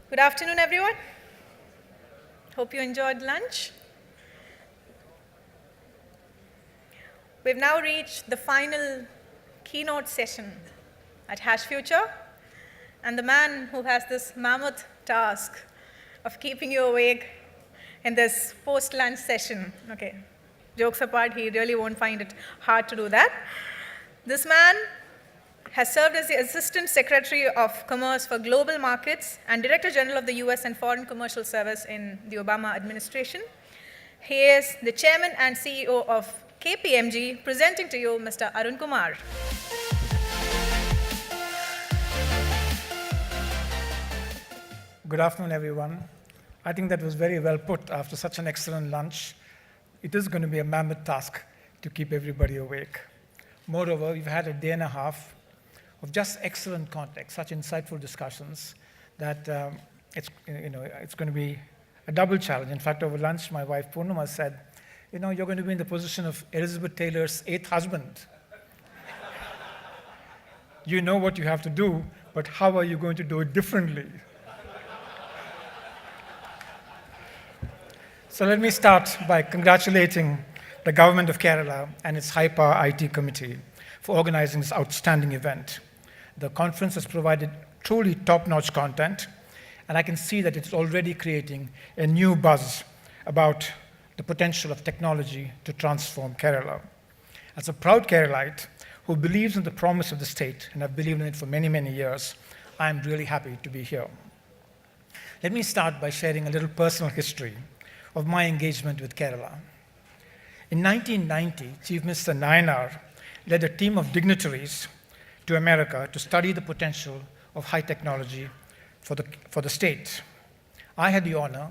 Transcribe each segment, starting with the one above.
Good afternoon, everyone. Hope you enjoyed lunch. We've now reached the final keynote session at HashFuture, and the man who has this mammoth task of keeping you awake in this post-lunch session. Okay, jokes apart, he really won't find it hard to do that. This man has served as the Assistant Secretary of Commerce for Global Markets and Director General of the US and Foreign Commercial Service in the Obama administration. He is the Chairman and CEO of KPMG, presenting to you Mr. Arun Kumar. Good afternoon, everyone. I think that was very well put after such an excellent lunch. It is going to be a mammoth task to keep everybody awake. Moreover, we've had a day and a half of just excellent context, such insightful discussions that it's going to be a double challenge. In fact, over lunch, my wife Purnima said, you're going to be in the position of Elizabeth Taylor's 8th husband. You know what you have to do, but how are you going to do it differently? So let me start by congratulating the government of Kerala and its High Power IT Committee for organizing this outstanding event. The conference has provided truly top-notch content, and I can see that it's already creating a new buzz about the potential of technology to transform Kerala. As a proud Keralite who believes in the promise of the state, and I've believed in it for many, many years, I'm really happy to be here. Let me start by sharing a little personal history of my engagement with Kerala. In 1990, Chief Minister Nayanar led a team of dignitaries to America to study the potential of high technology for the state. I had the honor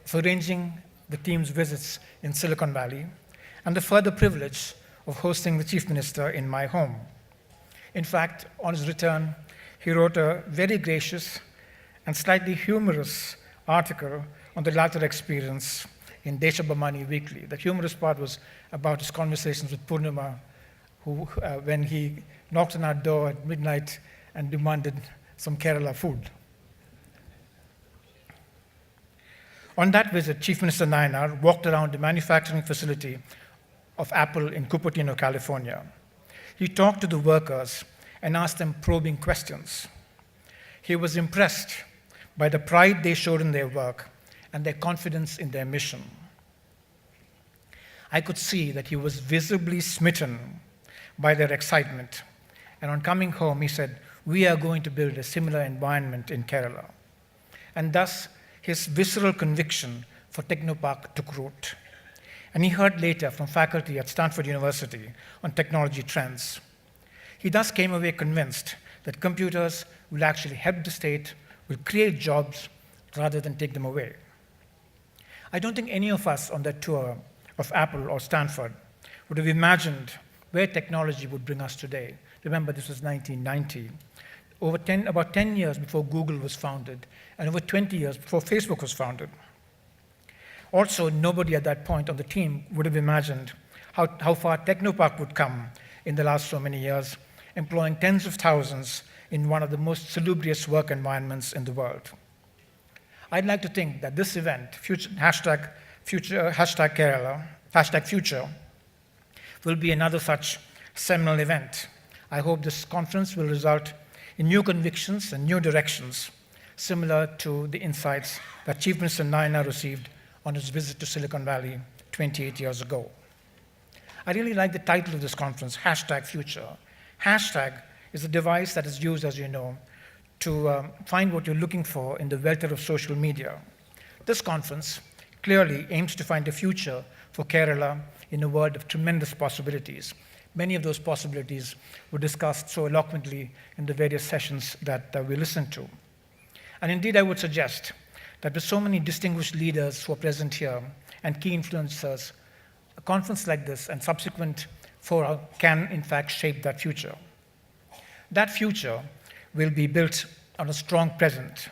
of arranging the team's visits in Silicon Valley and the further privilege of hosting the Chief Minister in my home. In fact, on his return, he wrote a very gracious and slightly humorous article on the latter experience in Deshabhamani Weekly. The humorous part was about his conversations with Purnima, when he knocked on our door at midnight and demanded some Kerala food. On that visit, Chief Minister Nayanar walked around the manufacturing facility of Apple in Cupertino, California. He talked to the workers and asked them probing questions. He was impressed by the pride they showed in their work and their confidence in their mission. I could see that he was visibly smitten by their excitement. And on coming home, he said, we are going to build a similar environment in Kerala. And thus, his visceral conviction for Technopark took root. And he heard later from faculty at Stanford University on technology trends. He thus came away convinced that computers will actually help the state, will create jobs rather than take them away. I don't think any of us on that tour of Apple or Stanford would have imagined where technology would bring us today. Remember, this was 1990. About 10 years before Google was founded, and over 20 years before Facebook was founded. Also, nobody at that point on the team would have imagined how far Technopark would come in the last so many years, employing tens of thousands in one of the most salubrious work environments in the world. I'd like to think that this event, hashtag Kerala, hashtag future, will be another such seminal event. I hope this conference will result in new convictions and new directions, similar to the insights that Chief Minister Nayanar received on his visit to Silicon Valley 28 years ago. I really like the title of this conference, hashtag future. Hashtag is a device that is used, as you know, to find what you're looking for in the welter of social media. This conference clearly aims to find a future for Kerala in a world of tremendous possibilities. Many of those possibilities were discussed so eloquently in the various sessions that we listened to. And indeed, I would suggest that with so many distinguished leaders who are present here and key influencers, a conference like this and subsequent fora can, in fact, shape that future. That future will be built on a strong present.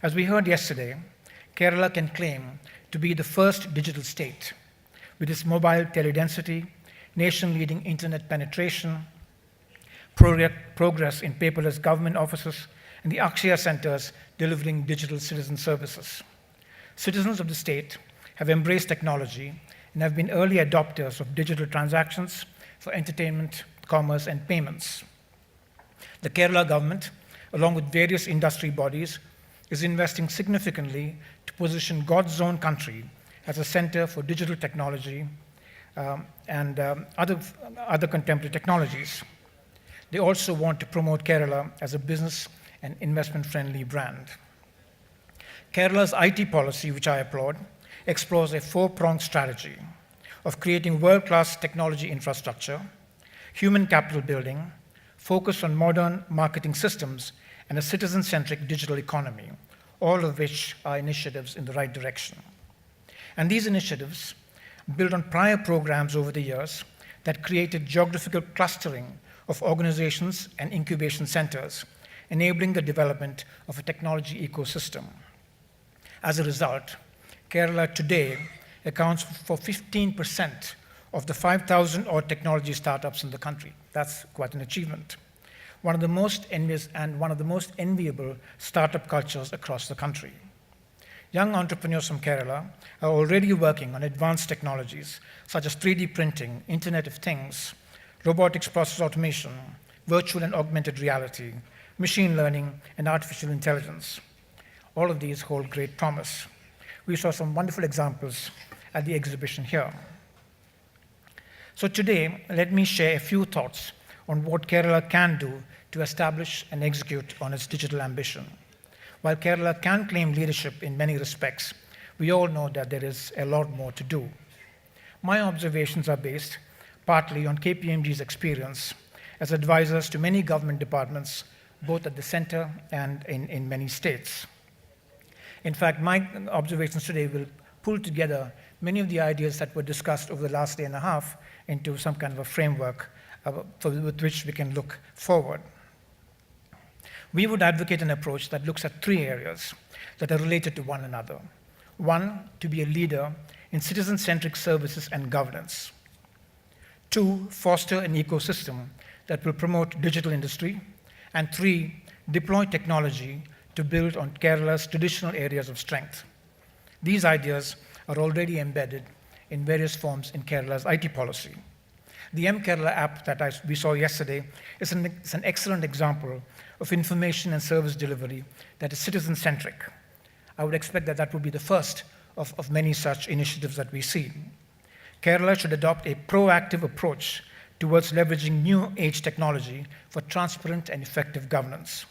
As we heard yesterday, Kerala can claim to be the first digital state with its mobile teledensity, nation-leading internet penetration, progress in paperless government offices, and the Akshaya centers delivering digital citizen services. Citizens of the state have embraced technology and have been early adopters of digital transactions for entertainment, commerce, and payments. The Kerala government, along with various industry bodies, is investing significantly to position God's own country as a center for digital technology and other contemporary technologies. They also want to promote Kerala as a business and investment-friendly brand. Kerala's IT policy, which I applaud, explores a four-pronged strategy of creating world-class technology infrastructure, human capital building, focus on modern marketing systems, and a citizen-centric digital economy, all of which are initiatives in the right direction. And these initiatives build on prior programs over the years that created geographical clustering of organizations and incubation centers, enabling the development of a technology ecosystem. As a result, Kerala today accounts for 15% of the 5,000 odd technology startups in the country. That's quite an achievement. One of the most envious and one of the most enviable startup cultures across the country. Young entrepreneurs from Kerala are already working on advanced technologies such as 3D printing, Internet of Things, robotics process automation, virtual and augmented reality, machine learning, and artificial intelligence. All of these hold great promise. We saw some wonderful examples at the exhibition here. So today, let me share a few thoughts on what Kerala can do to establish and execute on its digital ambition. While Kerala can claim leadership in many respects, we all know that there is a lot more to do. My observations are based partly on KPMG's experience as advisors to many government departments, both at the center and in many states. In fact, my observations today will pull together many of the ideas that were discussed over the last day and a half into some kind of a framework with which we can look forward. We would advocate an approach that looks at three areas that are related to one another. One, to be a leader in citizen-centric services and governance. Two, foster an ecosystem that will promote digital industry. And three, deploy technology to build on Kerala's traditional areas of strength. These ideas are already embedded in various forms in Kerala's IT policy. The M-Kerala app that we saw yesterday is an excellent example of information and service delivery that is citizen-centric. I would expect that would be the first of many such initiatives that we see. Kerala should adopt a proactive approach towards leveraging new age technology for transparent and effective governance.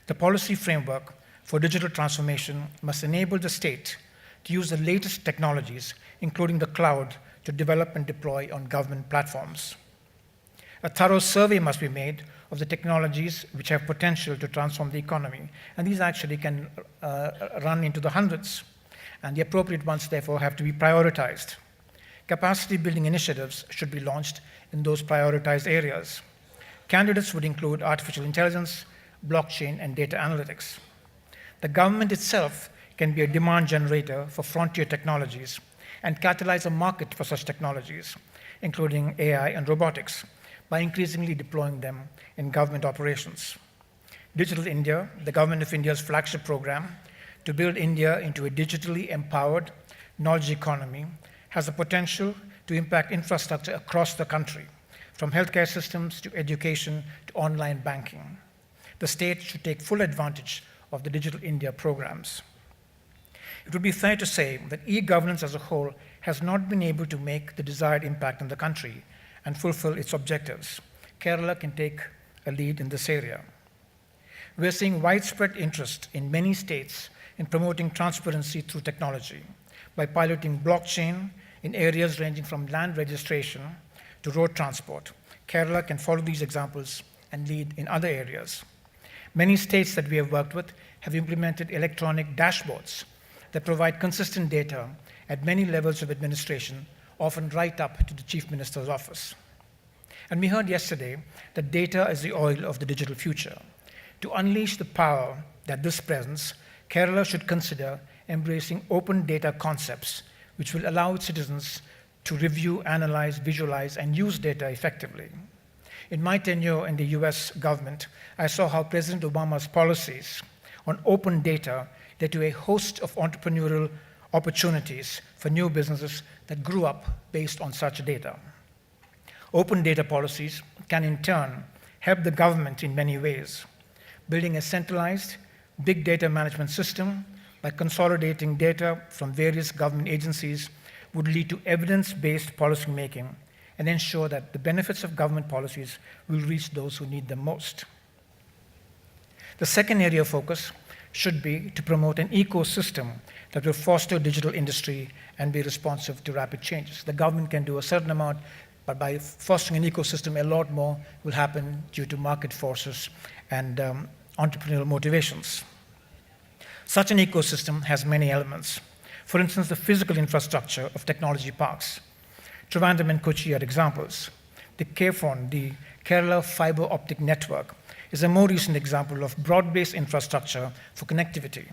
The policy framework for digital transformation must enable the state to use the latest technologies, including the cloud, to develop and deploy on government platforms. A thorough survey must be made of the technologies which have potential to transform the economy, and these actually can run into the hundreds, and the appropriate ones, therefore, have to be prioritized. Capacity building initiatives should be launched in those prioritized areas. Candidates would include artificial intelligence, blockchain, and data analytics. The government itself can be a demand generator for frontier technologies and catalyze a market for such technologies, including AI and robotics, by increasingly deploying them in government operations. Digital India, the Government of India's flagship program to build India into a digitally empowered knowledge economy, has the potential to impact infrastructure across the country, from healthcare systems to education to online banking. The state should take full advantage of the Digital India programs. It would be fair to say that e-governance as a whole has not been able to make the desired impact in the country and fulfill its objectives. Kerala can take a lead in this area. We're seeing widespread interest in many states in promoting transparency through technology by piloting blockchain in areas ranging from land registration to road transport. Kerala can follow these examples and lead in other areas. Many states that we have worked with have implemented electronic dashboards that provide consistent data at many levels of administration, often right up to the Chief Minister's office. And we heard yesterday that data is the oil of the digital future. To unleash the power that this presents, Kerala should consider embracing open data concepts, which will allow its citizens to review, analyze, visualize, and use data effectively. In my tenure in the US government, I saw how President Obama's policies on open data led to a host of entrepreneurial opportunities for new businesses that grew up based on such data. Open data policies can in turn help the government in many ways. Building a centralized big data management system by consolidating data from various government agencies would lead to evidence-based policymaking and ensure that the benefits of government policies will reach those who need them most. The second area of focus should be to promote an ecosystem that will foster digital industry and be responsive to rapid changes. The government can do a certain amount, but by fostering an ecosystem, a lot more will happen due to market forces and entrepreneurial motivations. Such an ecosystem has many elements. For instance, the physical infrastructure of technology parks. Trivandrum and Kochi are examples. The KFON, the Kerala Fiber Optic Network, is a more recent example of broad-based infrastructure for connectivity.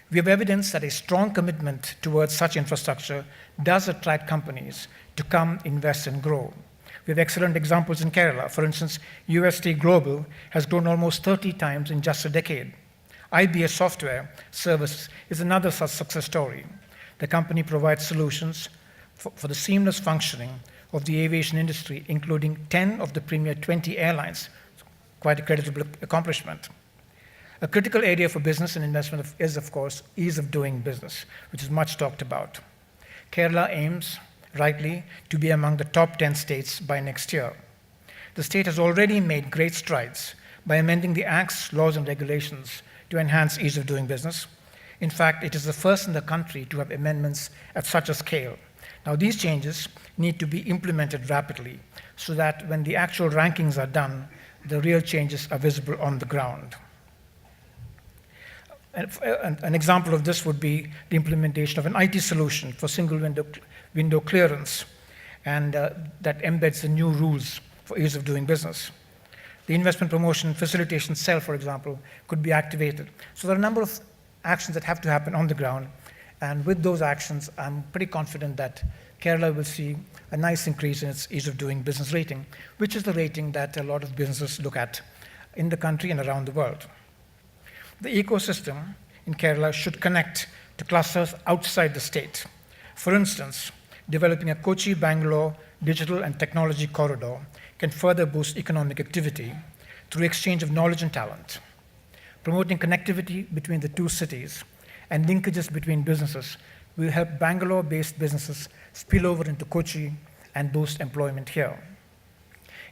We have evidence that a strong commitment towards such infrastructure does attract companies to come, invest, and grow. We have excellent examples in Kerala. For instance, UST Global has grown almost 30 times in just a decade. IBS Software Services is another such success story. The company provides solutions for the seamless functioning of the aviation industry, including 10 of the premier 20 airlines. Quite a creditable accomplishment. A critical area for business and investment is, of course, ease of doing business, which is much talked about. Kerala aims, rightly, to be among the top 10 states by next year. The state has already made great strides by amending the acts, laws, and regulations to enhance ease of doing business. In fact, it is the first in the country to have amendments at such a scale. Now, these changes need to be implemented rapidly so that when the actual rankings are done, the real changes are visible on the ground. An example of this would be the implementation of an IT solution for single window clearance, and that embeds the new rules for ease of doing business. The investment promotion facilitation cell, for example, could be activated. So there are a number of actions that have to happen on the ground, and with those actions, I'm pretty confident that Kerala will see a nice increase in its ease of doing business rating, which is the rating that a lot of businesses look at in the country and around the world. The ecosystem in Kerala should connect to clusters outside the state. For instance, developing a Kochi-Bangalore digital and technology corridor can further boost economic activity through exchange of knowledge and talent. Promoting connectivity between the two cities and linkages between businesses will help Bangalore-based businesses spill over into Kochi and boost employment here.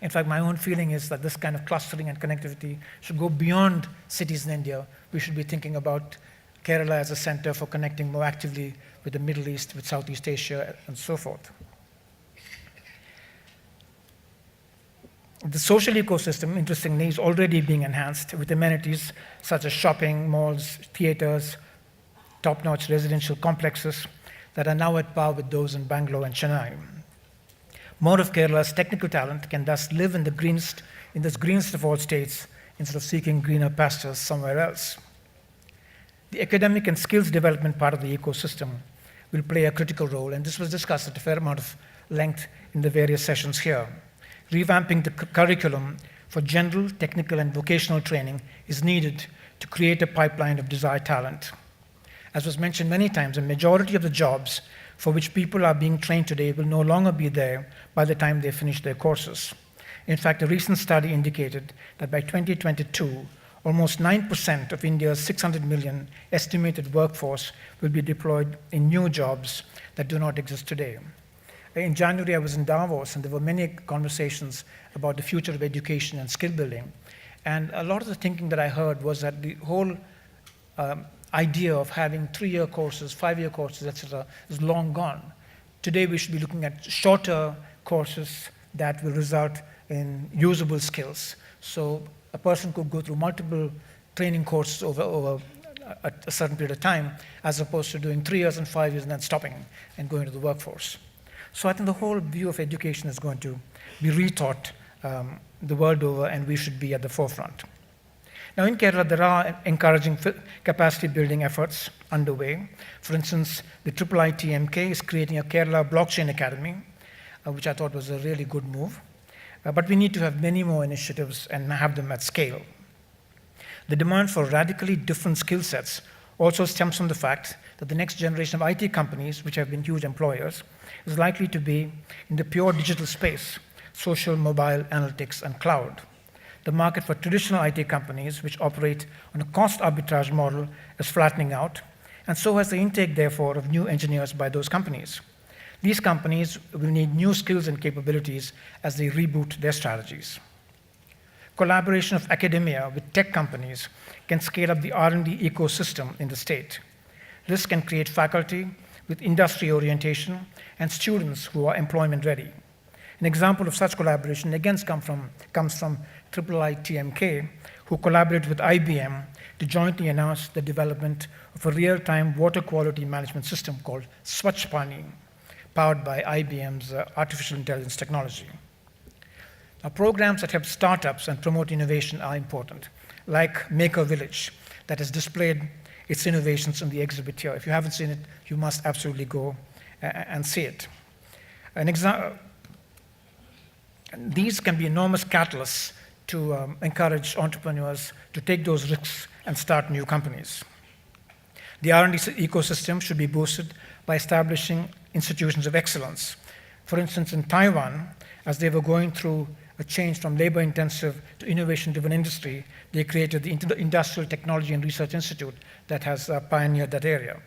In fact, my own feeling is that this kind of clustering and connectivity should go beyond cities in India. We should be thinking about Kerala as a center for connecting more actively with the Middle East, with Southeast Asia, and so forth. The social ecosystem, interestingly, is already being enhanced with amenities such as shopping, malls, theaters, top-notch residential complexes that are now at par with those in Bangalore and Chennai. More of Kerala's technical talent can thus live in this greenest of all states instead of seeking greener pastures somewhere else. The academic and skills development part of the ecosystem will play a critical role, and this was discussed at a fair amount of length in the various sessions here. Revamping the curriculum for general, technical, and vocational training is needed to create a pipeline of desired talent. As was mentioned many times, a majority of the jobs for which people are being trained today will no longer be there by the time they finish their courses. In fact, a recent study indicated that by 2022, almost 9% of India's 600 million estimated workforce will be deployed in new jobs that do not exist today. In January, I was in Davos, and there were many conversations about the future of education and skill building. And a lot of the thinking that I heard was that the whole idea of having 3-year courses, 5-year courses, etc., is long gone. Today, we should be looking at shorter courses that will result in usable skills. So a person could go through multiple training courses over a certain period of time, as opposed to doing 3 years and 5 years and then stopping and going to the workforce. So I think the whole view of education is going to be rethought the world over, and we should be at the forefront. Now, in Kerala, there are encouraging capacity building efforts underway. For instance, the IIITMK is creating a Kerala Blockchain Academy, which I thought was a really good move. But we need to have many more initiatives and have them at scale. The demand for radically different skill sets also stems from the fact that the next generation of IT companies, which have been huge employers, is likely to be in the pure digital space, social, mobile, analytics, and cloud. The market for traditional IT companies, which operate on a cost arbitrage model, is flattening out, and so has the intake, therefore, of new engineers by those companies. These companies will need new skills and capabilities as they reboot their strategies. Collaboration of academia with tech companies can scale up the R&D ecosystem in the state. This can create faculty with industry orientation and students who are employment ready. An example of such collaboration again comes from IIITMK, who collaborated with IBM to jointly announce the development of a real-time water quality management system called Swachh Pani, powered by IBM's artificial intelligence technology. Now, programs that help startups and promote innovation are important, like Maker Village, that has displayed its innovations in the exhibit here. If you haven't seen it, you must absolutely go and see it. These can be enormous catalysts to encourage entrepreneurs to take those risks and start new companies. The R&D ecosystem should be boosted by establishing institutions of excellence. For instance, in Taiwan, as they were going through a change from labor-intensive to innovation-driven industry, they created the Industrial Technology and Research Institute that has pioneered that area.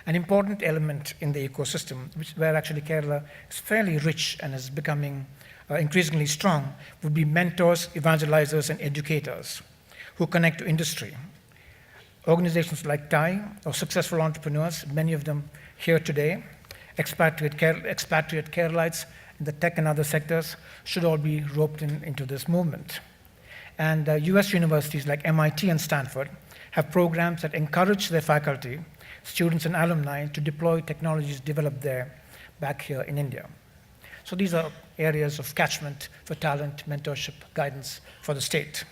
An important element in the ecosystem, where actually Kerala is fairly rich and is becoming increasingly strong, would be mentors, evangelizers, and educators who connect to industry. Organizations like TIE or successful entrepreneurs, many of them here today, expatriate Keralites in the tech and other sectors, should all be roped into this movement. And US universities like MIT and Stanford have programs that encourage their faculty, students, and alumni to deploy technologies developed there back here in India. So these are areas of catchment for talent, mentorship, guidance for the state.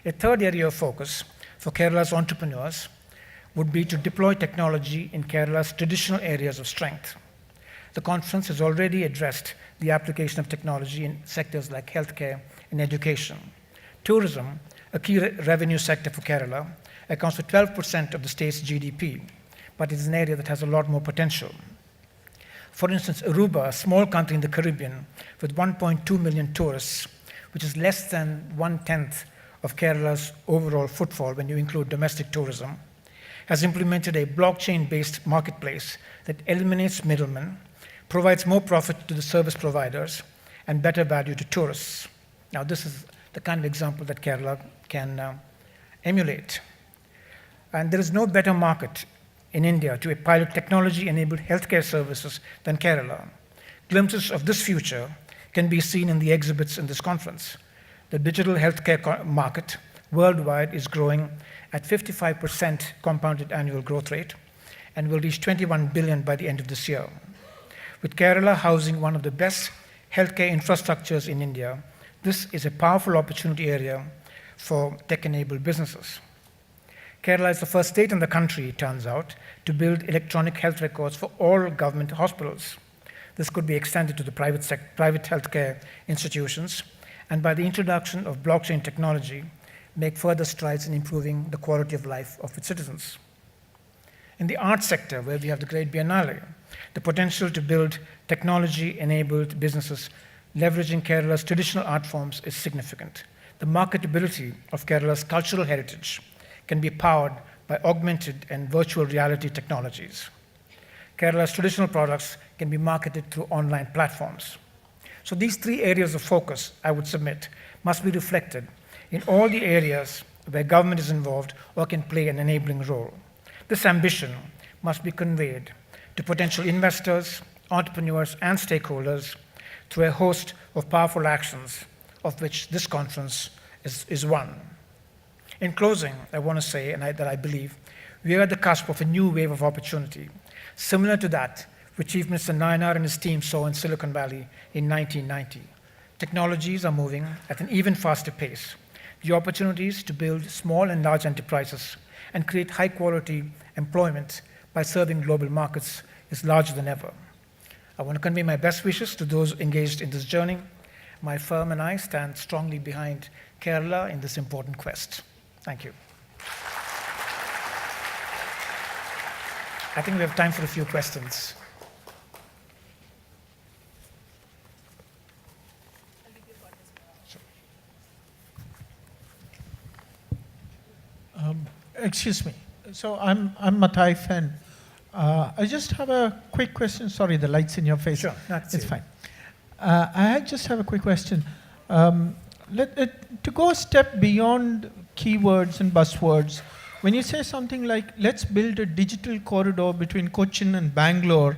A third area of focus for Kerala's entrepreneurs would be to deploy technology in Kerala's traditional areas of strength. The conference has already addressed the application of technology in sectors like healthcare and education. Tourism, a key revenue sector for Kerala, accounts for 12% of the state's GDP, but it is an area that has a lot more potential. For instance, Aruba, a small country in the Caribbean with 1.2 million tourists, which is less than 1/10 of Kerala's overall footfall when you include domestic tourism, has implemented a blockchain-based marketplace that eliminates middlemen, provides more profit to the service providers, and better value to tourists. Now, this is the kind of example that Kerala can emulate. And there is no better market in India to pilot technology-enabled healthcare services than Kerala. Glimpses of this future can be seen in the exhibits in this conference. The digital healthcare market worldwide is growing at 55% compounded annual growth rate and will reach 21 billion by the end of this year. With Kerala housing one of the best healthcare infrastructures in India, this is a powerful opportunity area for tech-enabled businesses. Kerala is the first state in the country, it turns out, to build electronic health records for all government hospitals. This could be extended to the private healthcare institutions, and by the introduction of blockchain technology, make further strides in improving the quality of life of its citizens. In the arts sector, where we have the Great Biennale, the potential to build technology-enabled businesses leveraging Kerala's traditional art forms is significant. The marketability of Kerala's cultural heritage can be powered by augmented and virtual reality technologies. Kerala's traditional products can be marketed through online platforms. So these three areas of focus, I would submit, must be reflected in all the areas where government is involved or can play an enabling role. This ambition must be conveyed to potential investors, entrepreneurs, and stakeholders through a host of powerful actions, of which this conference is one. In closing, I want to say, that I believe, we are at the cusp of a new wave of opportunity, similar to that which Chief Minister Nayanar and his team saw in Silicon Valley in 1990. Technologies are moving at an even faster pace. The opportunities to build small and large enterprises and create high-quality employment by serving global markets is larger than ever. I want to convey my best wishes to those engaged in this journey. My firm and I stand strongly behind Kerala in this important quest. Thank you. I think we have time for a few questions. Excuse me. So I'm Matai Fen. I just have a quick question. Sorry, the light's in your face. Sure, that's it's it. fine. I just have a quick question. To go a step beyond keywords and buzzwords, when you say something like, let's build a digital corridor between Cochin and Bangalore,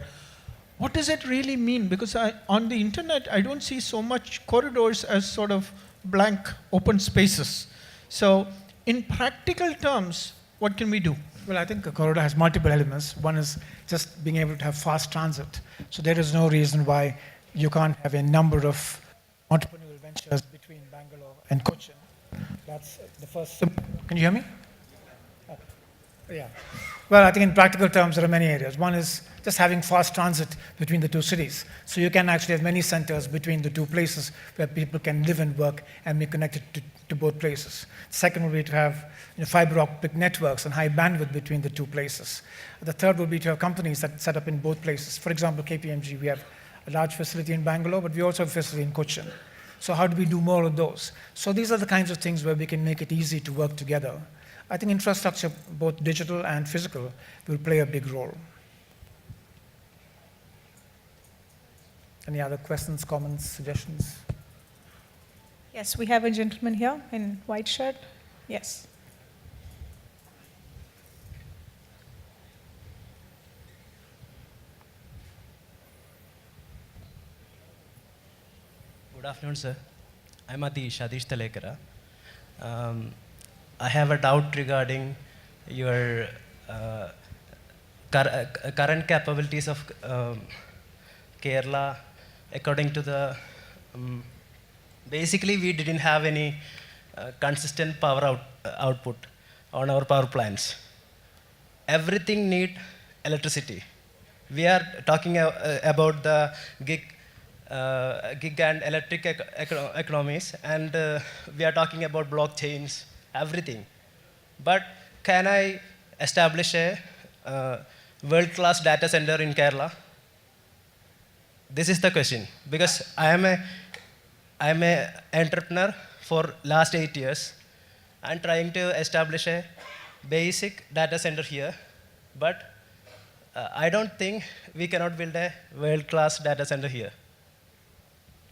what does it really mean? Because on the internet, I don't see so much corridors as sort of blank open spaces. So in practical terms, what can we do? Well, I think a corridor has multiple elements. One is just being able to have fast transit. So there is no reason why you can't have a number of entrepreneurial ventures between Bangalore and Cochin. That's the first. Can you hear me? Yeah. Well, I think in practical terms, there are many areas. One is just having fast transit between the two cities. So you can actually have many centers between the two places where people can live and work and be connected to both places. Second would be to have fiber optic networks and high bandwidth between the two places. The third would be to have companies that set up in both places. For example, KPMG, we have a large facility in Bangalore, but we also have a facility in Cochin. So how do we do more of those? So these are the kinds of things where we can make it easy to work together. I think infrastructure, both digital and physical, will play a big role. Any other questions, comments, suggestions? Yes, we have a gentleman here in white shirt. Yes. Good afternoon, sir. I'm Adish Talekara. I have a doubt regarding your current capabilities of Kerala. According to the, basically we didn't have any consistent power output on our power plants. Everything need electricity. We are talking about the gig and electric economies, and we are talking about blockchains, everything. But can I establish a world-class data center in Kerala? This is the question, because I am a entrepreneur for last 8 years. I'm trying to establish a basic data center here, but I don't think we cannot build a world-class data center here.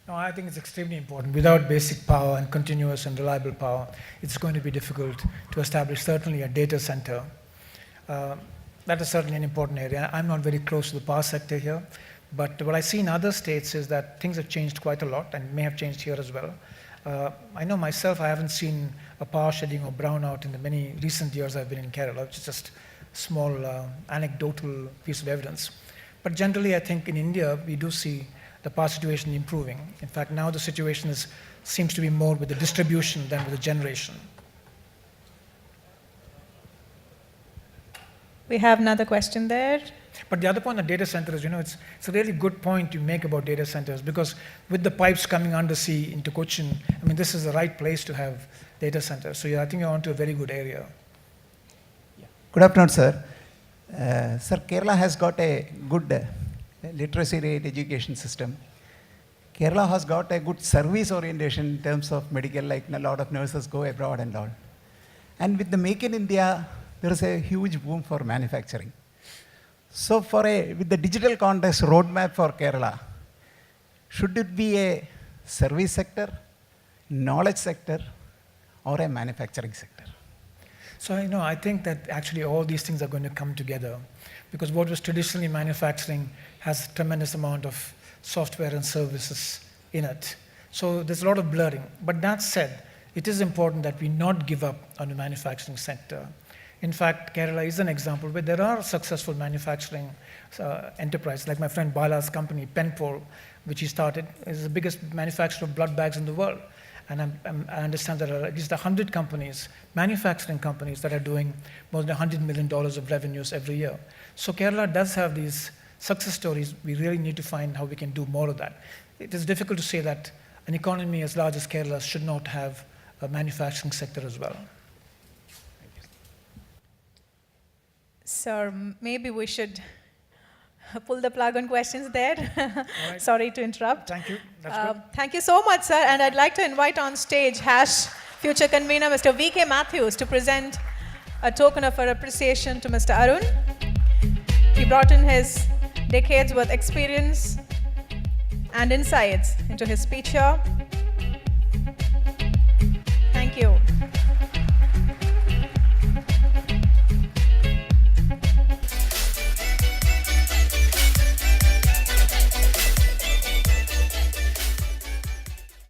No, I think it's extremely important. Without basic power and continuous and reliable power, it's going to be difficult to establish certainly a data center. That is certainly an important area. I'm not very close to the power sector here, but what I see in other states is that things have changed quite a lot and may have changed here as well. I know myself, I haven't seen a power shedding or brownout in the many recent years I've been in Kerala, which is just a small anecdotal piece of evidence. But generally, I think in India, we do see the power situation improving. In fact, now the situation seems to be more with the distribution than with the generation. We have another question there. But the other point on data centers, it's a really good point you make about data centers, because with the pipes coming undersea into Cochin, I mean, this is the right place to have data centers. So yeah, I think you're onto a very good area. Yeah. Good afternoon, sir. Sir, Kerala has got a good literacy rate education system. Kerala has got a good service orientation in terms of medical, like a lot of nurses go abroad and all. And with the Make in India, there is a huge boom for manufacturing. So with the digital context roadmap for Kerala, should it be a service sector, knowledge sector, or a manufacturing sector? So I think that actually all these things are going to come together, because what was traditionally manufacturing has a tremendous amount of software and services in it. So there's a lot of blurring. But that said, it is important that we not give up on the manufacturing sector. In fact, Kerala is an example where there are successful manufacturing enterprises, like my friend Bala's company, Penpol, which he started, is the biggest manufacturer of blood bags in the world. And I understand there are at least 100 companies, manufacturing companies, that are doing more than $100 million of revenues every year. So Kerala does have these success stories. We really need to find how we can do more of that. It is difficult to say that an economy as large as Kerala should not have a manufacturing sector as well. Sir, maybe we should pull the plug on questions there. right. Sorry to interrupt. Thank you. That's good. Thank you so much, sir. And I'd like to invite on stage Hash future convener, Mr. V.K. Matthews, to present a token of our appreciation to Mr. Arun. He brought in his decades worth experience and insights into his speech here. Thank you.